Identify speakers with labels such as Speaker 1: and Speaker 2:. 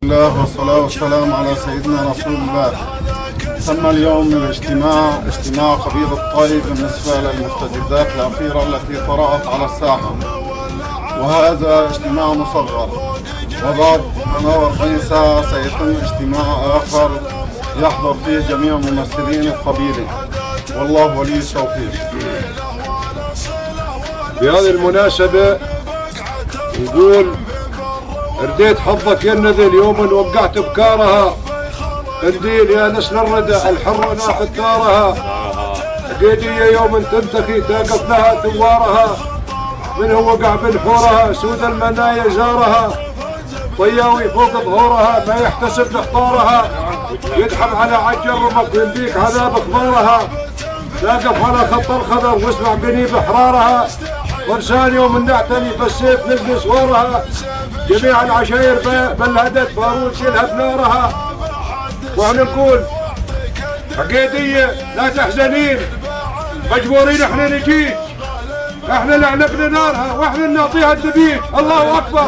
Speaker 1: الله والصلاة والسلام على سيدنا رسول الله. تم اليوم اجتماع قبيلة الطيب بالنسبة للمستجدات الأخيرة التي طرأت على الساحة، وهذا اجتماع مصغر، وبعد 48 ساعة سيتم اجتماع آخر يحضر فيه جميع ممثلين القبيلة، والله ولي التوفيق.
Speaker 2: بهذه المناسبة نقول رديت حظك يا النذل يوما وقعت بكارها، قنديل يا نسل الردى الحر ناخذ ثارها، قيدية يوم تنتخي تقف لها ثوارها، من هو وقع بنحورها سود المنايا زارها، طياوي فوق ظهورها ما يحتسب لحطارها، يدحم على عجل رمق ويمديك عذاب اخبارها، تقف على خط الخضر واسمع بنيب احرارها، فرسان يوم نعتني بالسيف نلقي صورها، جميع العشاير بلهدت فاروس يلهب نارها. واحنا نقول عقيدية لا تحزنين، مجبورين احنا نجيك، احنا لعنقنا نارها واحنا نعطيها الدبيج. الله اكبر.